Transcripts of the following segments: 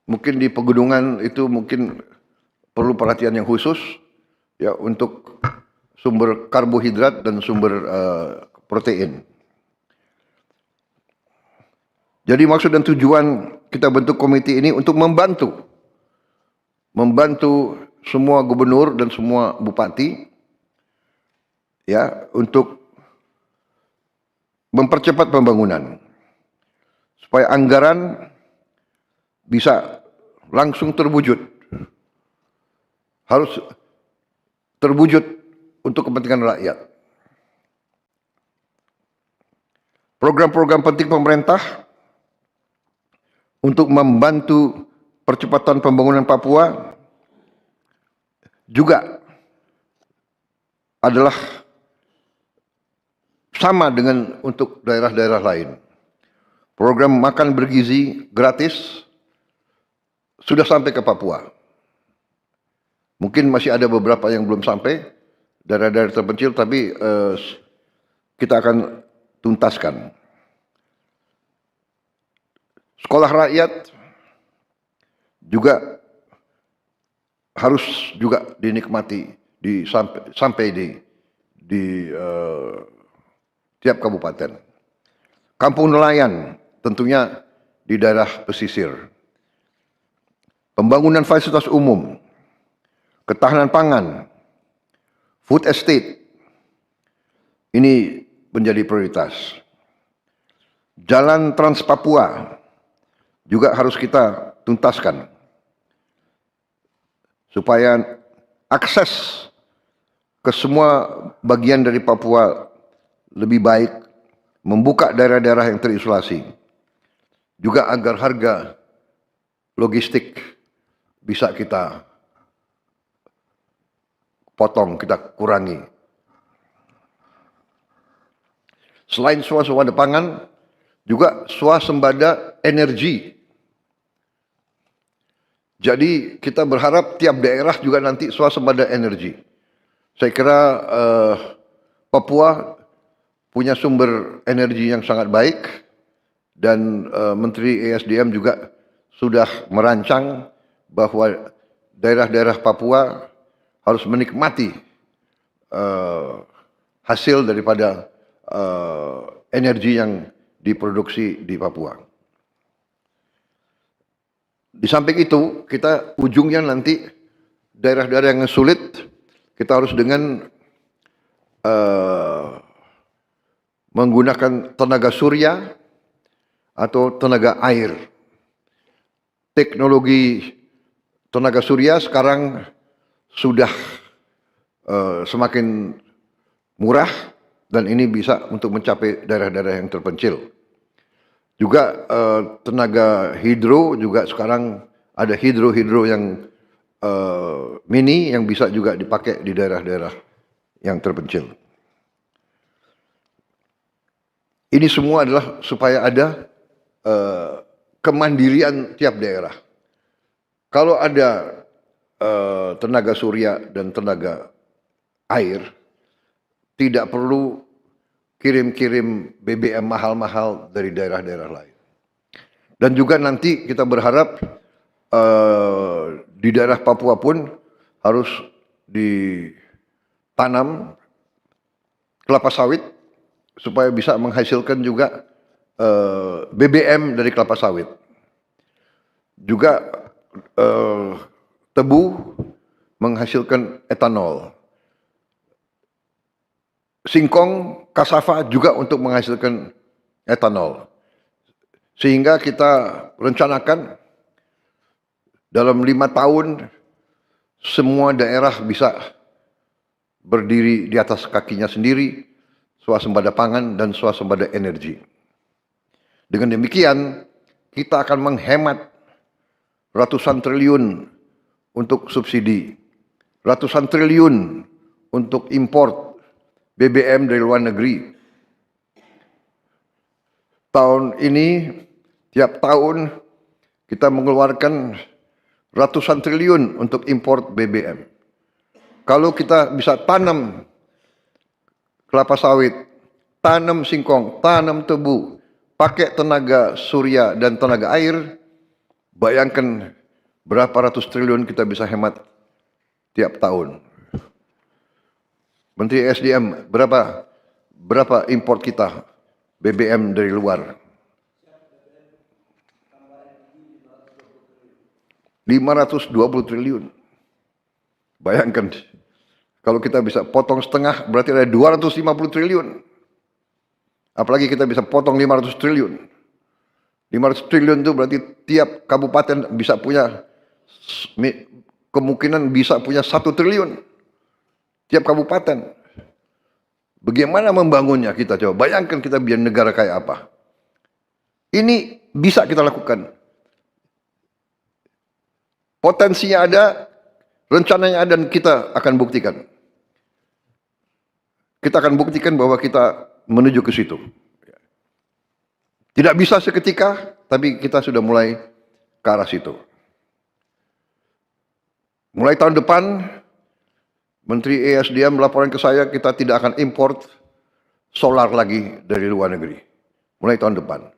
Mungkin di pegunungan itu mungkin perlu perhatian yang khusus ya untuk sumber karbohidrat dan sumber protein. Jadi maksud dan tujuan kita bentuk komite ini untuk membantu semua gubernur dan semua bupati ya untuk mempercepat pembangunan supaya anggaran bisa langsung terwujud, harus terwujud untuk kepentingan rakyat. Program-program penting pemerintah untuk membantu percepatan pembangunan Papua juga adalah sama dengan untuk daerah-daerah lain. Program makan bergizi gratis sudah sampai ke Papua. Mungkin masih ada beberapa yang belum sampai, daerah-daerah terpencil, tapi kita akan tuntaskan. Sekolah rakyat juga harus juga dinikmati sampai di tiap kabupaten. Kampung nelayan tentunya di daerah pesisir. Pembangunan fasilitas umum, ketahanan pangan, food estate, ini menjadi prioritas. Jalan Trans Papua juga harus kita tuntaskan supaya akses ke semua bagian dari Papua lebih baik, membuka daerah-daerah yang terisolasi, juga agar harga logistik bisa kita potong, kita kurangi. Selain swasembada pangan, juga swasembada energi. Jadi kita berharap tiap daerah juga nanti swasembada energi. Saya kira Papua punya sumber energi yang sangat baik dan Menteri ESDM juga sudah merancang bahwa daerah-daerah Papua harus menikmati hasil daripada energi yang diproduksi di Papua. Di samping itu, kita ujungnya nanti daerah-daerah yang sulit, kita harus dengan menggunakan tenaga surya atau tenaga air. Teknologi tenaga surya sekarang sudah semakin murah dan ini bisa untuk mencapai daerah-daerah yang terpencil. Juga tenaga hidro juga sekarang ada hidro yang mini yang bisa juga dipakai di daerah-daerah yang terpencil. Ini semua adalah supaya ada kemandirian tiap daerah. Kalau ada tenaga surya dan tenaga air, tidak perlu kirim-kirim BBM mahal-mahal dari daerah-daerah lain. Dan juga nanti kita berharap di daerah Papua pun harus ditanam kelapa sawit supaya bisa menghasilkan juga BBM dari kelapa sawit. Juga tebu menghasilkan etanol. Singkong, kasava juga untuk menghasilkan etanol. Sehingga kita rencanakan dalam 5 tahun semua daerah bisa berdiri di atas kakinya sendiri, swasembada pangan dan swasembada energi. Dengan demikian, kita akan menghemat ratusan triliun untuk subsidi, ratusan triliun untuk import BBM dari luar negeri. Tahun ini, tiap tahun kita mengeluarkan ratusan triliun untuk import BBM. Kalau kita bisa tanam kelapa sawit, tanam singkong, tanam tebu, pakai tenaga surya dan tenaga air, Bayangkan berapa ratus triliun kita bisa hemat tiap tahun. Menteri SDM, berapa import kita BBM dari luar? 520 triliun. Bayangkan, kalau kita bisa potong setengah, berarti ada 250 triliun. Apalagi kita bisa potong 500 triliun. 500 triliun itu berarti tiap kabupaten bisa punya, kemungkinan bisa punya 1 triliun. Tiap kabupaten. Bagaimana membangunnya kita coba? Bayangkan kita biar negara kayak apa. Ini bisa kita lakukan. Potensinya ada, rencananya ada, dan kita akan buktikan. Kita akan buktikan bahwa kita menuju ke situ. Tidak bisa seketika, tapi kita sudah mulai ke arah situ. Mulai tahun depan, Menteri ESDM melaporkan ke saya, kita tidak akan import solar lagi dari luar negeri. Mulai tahun depan.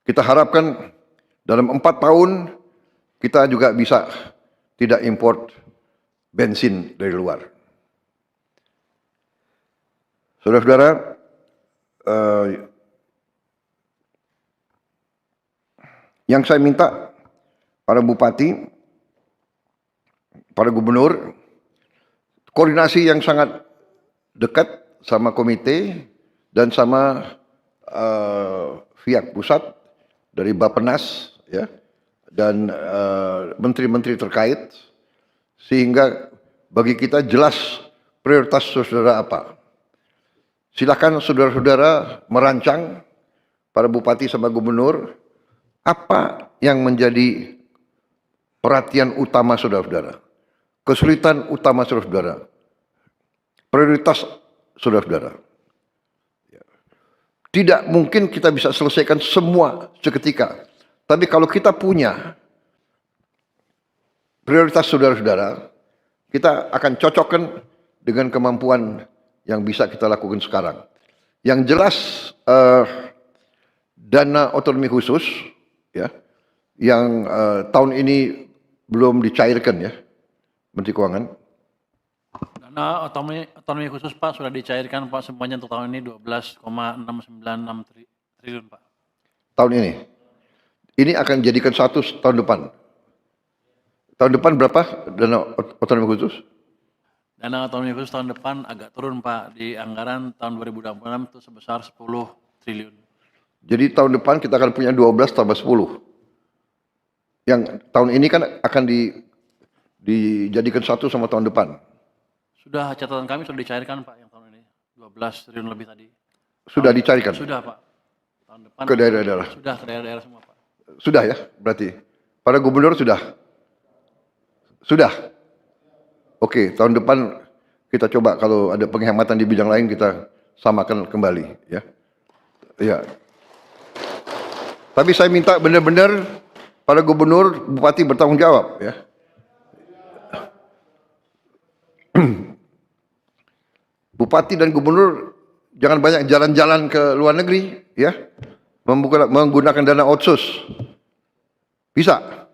Kita harapkan dalam 4 tahun, kita juga bisa tidak import bensin dari luar. Saudara-saudara, yang saya minta para bupati, para gubernur, koordinasi yang sangat dekat sama komite dan sama pihak pusat dari Bappenas, ya, dan menteri-menteri terkait, sehingga bagi kita jelas prioritas saudara apa. Silakan saudara-saudara merancang, para bupati sama gubernur, apa yang menjadi perhatian utama saudara-saudara, kesulitan utama saudara-saudara, prioritas saudara-saudara. Tidak mungkin kita bisa selesaikan semua seketika. Tapi kalau kita punya prioritas saudara-saudara, kita akan cocokkan dengan kemampuan yang bisa kita lakukan sekarang. Yang jelas dana otonomi khusus, ya, yang tahun ini belum dicairkan, ya, Menteri Keuangan. Dana otonomi khusus Pak sudah dicairkan Pak semuanya untuk tahun ini 12,696 triliun Pak. Tahun ini. Ini akan jadikan 1 tahun depan. Tahun depan berapa dana otonomi khusus? Dana otonomi khusus tahun depan agak turun Pak, di anggaran tahun 2026 itu sebesar 10 triliun. Jadi tahun depan kita akan punya 12 tambah 10. Yang tahun ini kan akan dijadikan 1 sama tahun depan. Sudah, catatan kami sudah dicairkan Pak yang tahun ini, 12 triliun lebih tadi. Sudah dicarikan? Sudah Pak. Tahun depan ke daerah-daerah? Sudah, ke daerah-daerah semua Pak. Sudah, ya, berarti. Para gubernur sudah? Sudah? Oke, tahun depan kita coba kalau ada penghematan di bidang lain kita samakan kembali, ya. Ya. Tapi saya minta benar-benar para gubernur, bupati bertanggung jawab, ya. Bupati dan gubernur jangan banyak jalan-jalan ke luar negeri, ya. Menggunakan dana otsus. Bisa?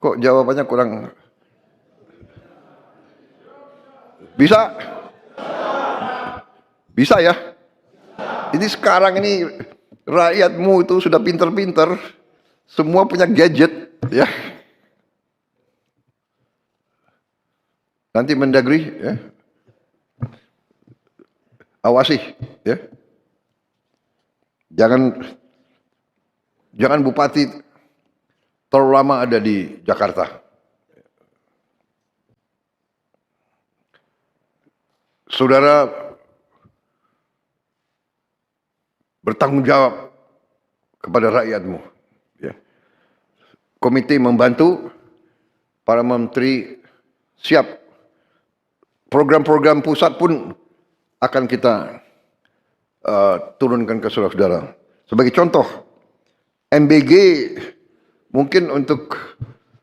Kok jawabannya kurang? Bisa? Bisa, ya? Ini sekarang ini rakyatmu itu sudah pinter-pinter, semua punya gadget, ya. Nanti Mendagri, ya, awasi, ya. Jangan bupati terlalu lama ada di Jakarta. Saudara bertanggung jawab kepada rakyatmu, ya. Komite membantu, para menteri siap, program-program pusat pun akan kita turunkan ke saudara-saudara. Sebagai contoh, MBG mungkin untuk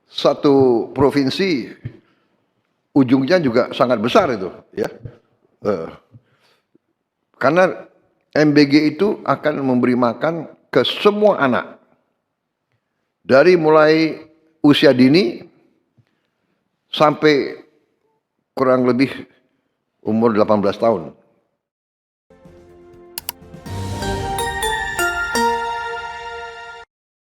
satu provinsi ujungnya juga sangat besar itu, ya. Karena MBG itu akan memberi makan ke semua anak. dari mulai usia dini sampai kurang lebih umur 18 tahun.